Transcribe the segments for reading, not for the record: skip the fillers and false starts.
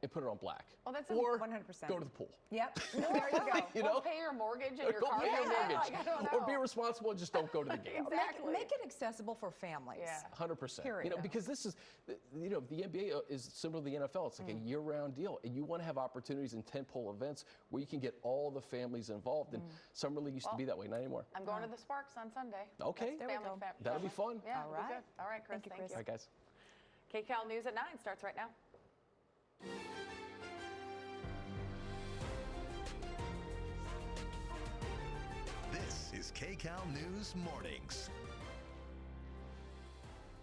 and put it on black. Oh, that's or 100%. go to the pool. Yep. There you go. You know? Or pay your mortgage and your Go car. pay your mortgage. Like, I don't know. Or be responsible and just don't go to the game. Exactly. Make it accessible for families. Yeah. 100%. Period. You know, because this is, you know, the NBA is similar to the NFL. It's like a year-round deal, and you want to have opportunities in tentpole events where you can get all the families involved. And Summer League used to be that way, not anymore. I'm going to the Sparks on Sunday. Okay. That's family. That'll be fun. Yeah, All it'll be right. good. All right, Chris. Thank you. All right, guys. Kcal News at 9 starts right now. This is Kcal News Mornings.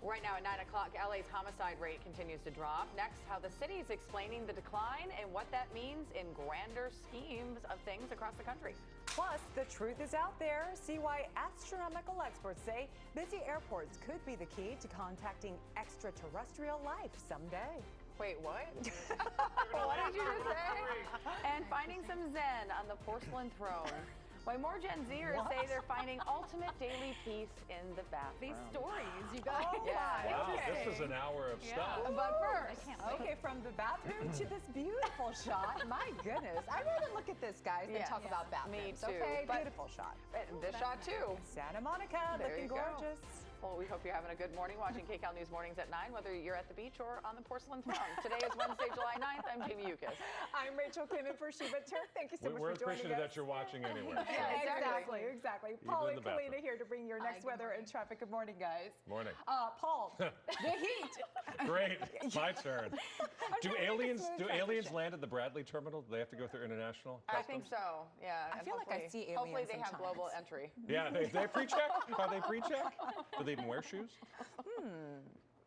Right now at 9 o'clock, LA's homicide rate continues to drop. Next, how the city is explaining the decline and what that means in grander schemes of things across the country. Plus, the truth is out there. See why astronomical experts say busy airports could be the key to contacting extraterrestrial life someday. Wait, what? What did you just say? And finding some zen on the porcelain throne. Why more Gen Zers say they're finding ultimate daily peace in the bathroom. These stories, you guys. Oh, Yeah. my. Wow, this is an hour of stuff. But first, Okay, from the bathroom to this beautiful shot. My goodness. I'd rather look at this, guys, than Yes. talk about bathrooms. Me too. Okay, But- beautiful shot. this shot too. Santa Monica, There looking you go. gorgeous. Well, we hope you're having a good morning watching Kcal News Mornings at 9, whether you're at the beach or on the porcelain throne. Today is Wednesday, July 9th. I'm Jamie Yukas. I'm Rachel Kim and for Sheba Turk. Thank you so much We're for joining appreciative us. that you're watching anyway. so. Yeah, Exactly. Paul in and the Kalina bathroom. here to bring your next good weather morning. and traffic. Good morning, guys. Morning. Paul, the heat. Great. My turn. Do trying to make a smooth aliens transition. land at the Bradley terminal? Do they have to go through international I think customs? so, yeah. I and feel like I hopefully- see Hopefully aliens they have sometimes. global entry. Yeah, they pre-check? Are they pre-check? Do they even wear shoes?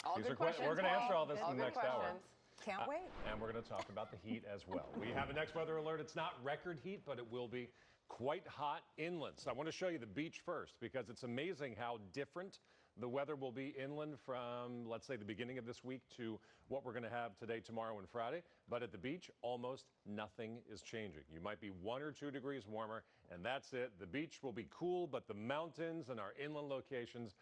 All These good are questions. We're going to answer all this All in the good next hour. questions. Can't wait. And we're going to talk about the heat as well. We have a next weather alert. It's not record heat, but it will be quite hot inland. So I want to show you the beach first because it's amazing how different the weather will be inland from, let's say, the beginning of this week to what we're going to have today, tomorrow, and Friday. But at the beach, almost nothing is changing. You might be 1 or 2 degrees warmer, and that's it. The beach will be cool, but the mountains and our inland locations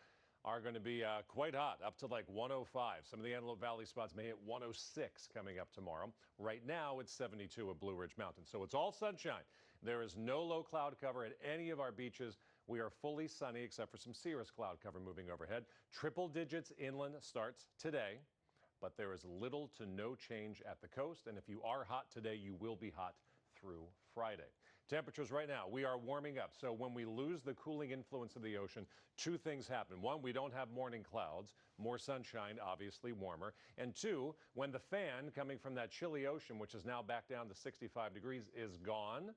are going to be quite hot, up to like 105. Some of the Antelope Valley spots may hit 106 coming up tomorrow. Right now, it's 72 at Blue Ridge Mountain. So it's all sunshine. There is no low cloud cover at any of our beaches. We are fully sunny except for some cirrus cloud cover moving overhead. Triple digits inland starts today, but there is little to no change at the coast. And if you are hot today, you will be hot through Friday. Temperatures right now, we are warming up. So when we lose the cooling influence of the ocean, 2 things happen. 1, we don't have morning clouds, more sunshine, obviously warmer. And 2, when the fan coming from that chilly ocean, which is now back down to 65 degrees, is gone,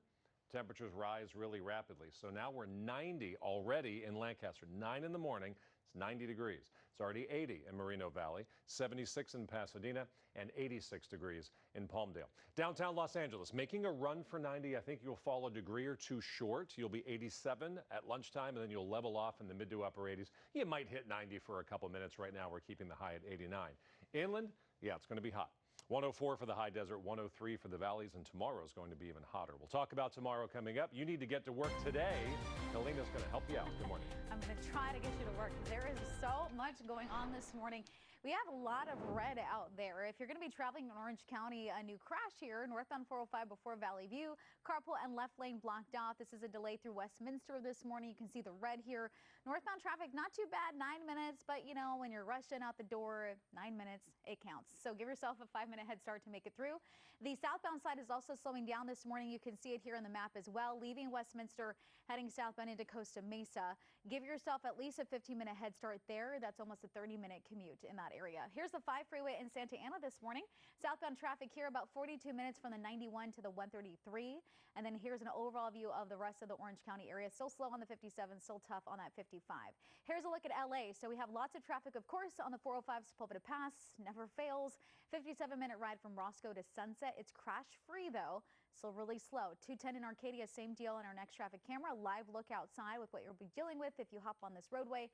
temperatures rise really rapidly. So now we're 90 already in Lancaster. 9 in the morning, it's 90 degrees. It's already 80 in Moreno Valley, 76 in Pasadena, and 86 degrees in Palmdale. Downtown Los Angeles, making a run for 90. I think you'll fall a degree or 2 short. You'll be 87 at lunchtime, and then you'll level off in the mid to upper 80s. You might hit 90 for a couple minutes. Right now, we're keeping the high at 89. Inland, yeah, it's going to be hot. 104 for the high desert, 103 for the valleys, and tomorrow is going to be even hotter. We'll talk about tomorrow coming up. You need to get to work today. Kalina's going to help you out. Good morning. I'm going to try to get you to work. There is so much going on this morning. We have a lot of red out there. If you're going to be traveling in Orange County, a new crash here, northbound 405 before Valley View. Carpool and left lane blocked off. This is a delay through Westminster this morning. You can see the red here. Northbound traffic, not too bad, 9 minutes. But, you know, when you're rushing out the door, 9 minutes, it counts. So give yourself a 5-minute head start to make it through. The southbound side is also slowing down this morning. You can see it here on the map as well. Leaving Westminster, heading southbound into Costa Mesa. Give yourself at least a 15-minute head start there. That's almost a 30-minute commute in that area. Here's the 5 freeway in Santa Ana this morning. Southbound traffic here about 42 minutes from the 91 to the 133. And then here's an overall view of the rest of the Orange County area. Still slow on the 57, still tough on that 55. Here's a look at LA. So we have lots of traffic, of course, on the 405 Sepulveda Pass. Never fails. 57-minute ride from Roscoe to Sunset. It's crash free though, so really slow. 210 in Arcadia, same deal in our next traffic camera. Live look outside with what you'll be dealing with if you hop on this roadway.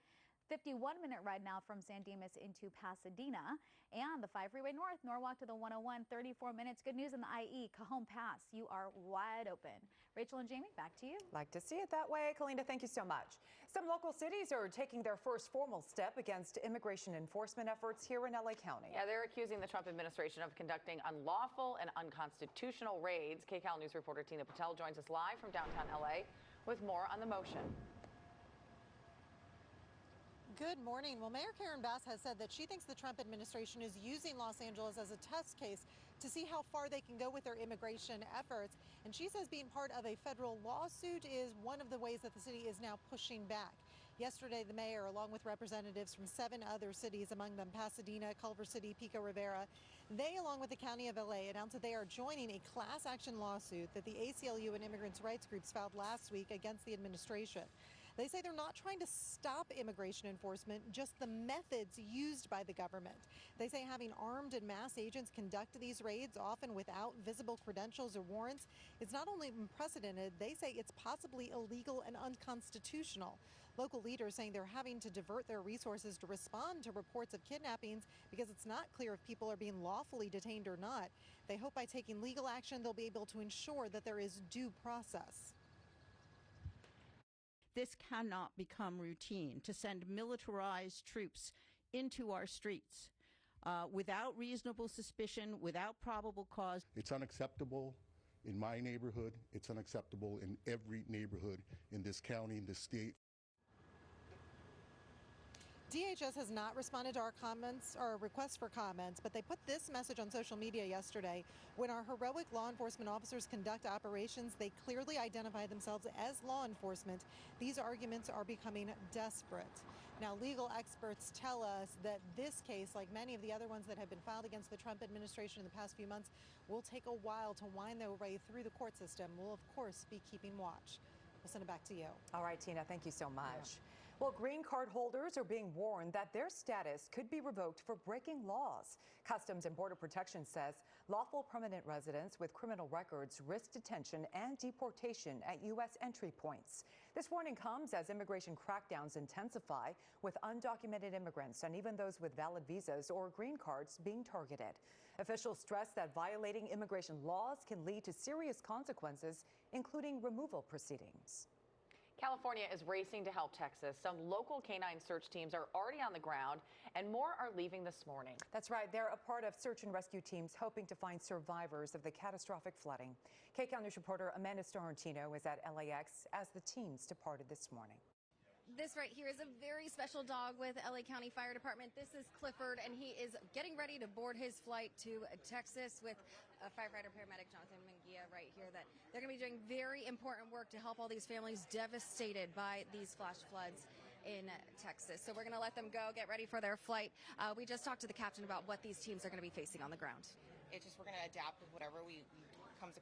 51-minute ride now from San Dimas into Pasadena. And the 5 freeway north, Norwalk to the 101, 34 minutes. Good news on the IE, Cajon Pass. You are wide open. Rachel and Jamie, back to you. Like to see it that way. Kcal Dt, thank you so much. Some local cities are taking their first formal step against immigration enforcement efforts here in LA County. Yeah, they're accusing the Trump administration of conducting unlawful and unconstitutional raids. Kcal News reporter Tina Patel joins us live from downtown LA with more on the motion. Good morning. Well, Mayor Karen Bass has said that she thinks the Trump administration is using Los Angeles as a test case to see how far they can go with their immigration efforts. And she says being part of a federal lawsuit is one of the ways that the city is now pushing back. Yesterday, the mayor, along with representatives from 7 other cities, among them Pasadena, Culver City, Pico Rivera, they, along with the County of LA, announced that they are joining a class action lawsuit that the ACLU and immigrants' rights groups filed last week against the administration. They say they're not trying to stop immigration enforcement, just the methods used by the government. They say having armed and mass agents conduct these raids, often without visible credentials or warrants, is not only unprecedented, they say it's possibly illegal and unconstitutional. Local leaders saying they're having to divert their resources to respond to reports of kidnappings because it's not clear if people are being lawfully detained or not. They hope by taking legal action, they'll be able to ensure that there is due process. This cannot become routine, to send militarized troops into our streets without reasonable suspicion, without probable cause. It's unacceptable in my neighborhood. It's unacceptable in every neighborhood in this county, in this state. DHS has not responded to our comments or requests for comments, but they put this message on social media yesterday. When our heroic law enforcement officers conduct operations, they clearly identify themselves as law enforcement. These arguments are becoming desperate. Now, legal experts tell us that this case, like many of the other ones that have been filed against the Trump administration in the past few months, will take a while to wind their way through the court system. We'll, of course, be keeping watch. We'll send it back to you. All right, Tina, thank you so much. Well, green card holders are being warned that their status could be revoked for breaking laws. Customs and Border Protection says lawful permanent residents with criminal records risk detention and deportation at U.S. entry points. This warning comes as immigration crackdowns intensify, with undocumented immigrants and even those with valid visas or green cards being targeted. Officials stress that violating immigration laws can lead to serious consequences, including removal proceedings. California is racing to help Texas. Some local canine search teams are already on the ground, and more are leaving this morning. That's right. They're a part of search and rescue teams hoping to find survivors of the catastrophic flooding. Kcal News reporter Amanda Storantino is at LAX as the teams departed this morning. This right here is a very special dog with LA County Fire Department. This is Clifford, and he is getting ready to board his flight to Texas with firefighter paramedic Jonathan Munguia right here. That they're going to be doing very important work to help all these families devastated by these flash floods in Texas. So we're going to let them go, get ready for their flight. We just talked to the captain about what these teams are going to be facing on the ground. It's just we're going to adapt with whatever comes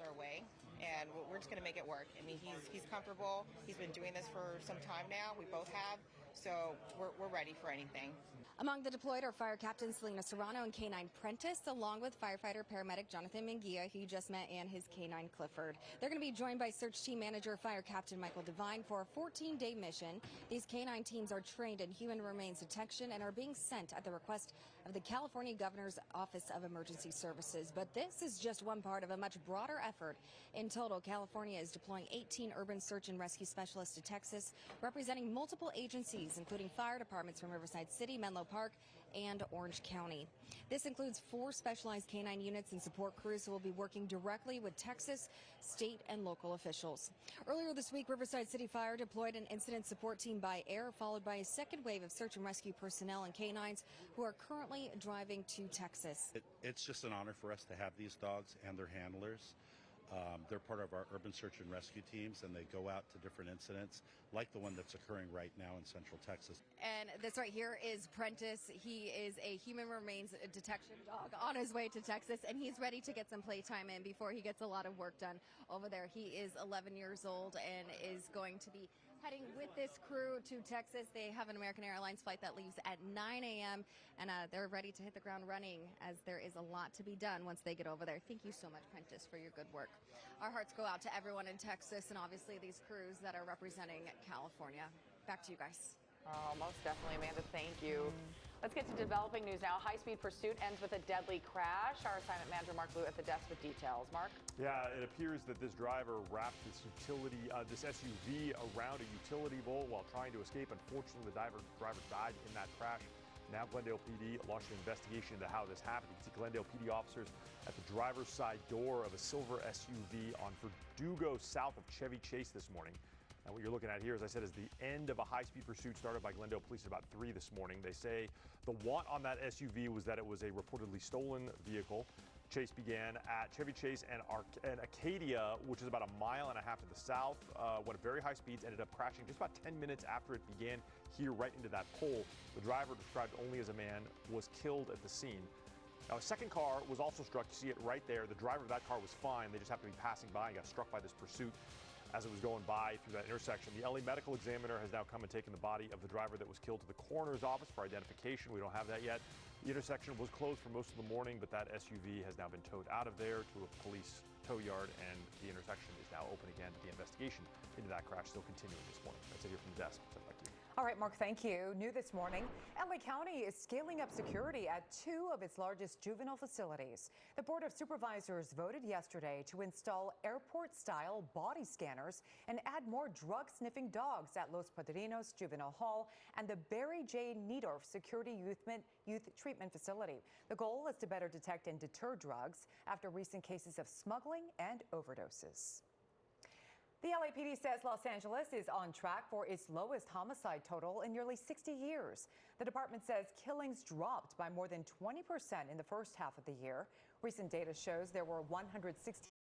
our way, and we're just going to make it work. I mean, he's comfortable. He's been doing this for some time now. We both have, so we're ready for anything. Among the deployed are Fire Captain Selena Serrano and K9 Prentice, along with firefighter paramedic Jonathan Munguia, who you just met, and his K9 Clifford. They're going to be joined by Search Team Manager Fire Captain Michael Devine for a 14-day mission. These K9 teams are trained in human remains detection and are being sent at the request of the California Governor's Office of Emergency Services. But this is just one part of a much broader effort. In total, California is deploying 18 urban search and rescue specialists to Texas, representing multiple agencies, including fire departments from Riverside City, Menlo Park, and Orange County. This includes 4 specialized canine units and support crews who will be working directly with Texas, state, and local officials. Earlier this week, Riverside City Fire deployed an incident support team by air, followed by a second wave of search and rescue personnel and canines who are currently driving to Texas. It's just an honor for us to have these dogs and their handlers. They're part of our urban search and rescue teams, and they go out to different incidents like the one that's occurring right now in Central Texas. And this right here is Prentice. He is a human remains detection dog on his way to Texas, and he's ready to get some playtime in before he gets a lot of work done over there. He is 11 years old and is going to be heading with this crew to Texas. They have an American Airlines flight that leaves at 9 a.m. and they're ready to hit the ground running, as there is a lot to be done once they get over there. Thank you so much, Prentice, for your good work. Our hearts go out to everyone in Texas and obviously these crews that are representing California. Back to you guys. Oh, most definitely, Amanda. Thank you. Let's get to developing news now. High-speed pursuit ends with a deadly crash. Our assignment manager, Mark Blue, at the desk with details. Mark? Yeah, it appears that this driver wrapped this SUV around a utility pole while trying to escape. Unfortunately, the driver died in that crash. Now Glendale PD launched an investigation into how this happened. You can see Glendale PD officers at the driver's side door of a silver SUV on Verdugo south of Chevy Chase this morning. And what you're looking at here, as I said, is the end of a high-speed pursuit started by Glendale Police at about 3 this morning. They say the want on that SUV was that it was a reportedly stolen vehicle. Chase began at Chevy Chase and Acadia, which is about 1.5 miles to the south. Went at very high speeds, ended up crashing just about 10 minutes after it began here right into that pole. The driver, described only as a man, was killed at the scene. Now, a second car was also struck. You see it right there. The driver of that car was fine. They just happened to be passing by and got struck by this pursuit as it was going by through that intersection. The LA medical examiner has now come and taken the body of the driver that was killed to the coroner's office for identification. We don't have that yet. The intersection was closed for most of the morning, but that SUV has now been towed out of there to a police tow yard, and the intersection is now open again. The investigation into that crash still continuing this morning. That's it here from the desk. Send it back to you. All right, Mark, thank you. New this morning, LA County is scaling up security at 2 of its largest juvenile facilities. The Board of Supervisors voted yesterday to install airport-style body scanners and add more drug-sniffing dogs at Los Padrinos Juvenile Hall and the Barry J. Needorf Security Youth Treatment Facility. The goal is to better detect and deter drugs after recent cases of smuggling and overdoses. The LAPD says Los Angeles is on track for its lowest homicide total in nearly 60 years. The department says killings dropped by more than 20% in the first half of the year. Recent data shows there were 116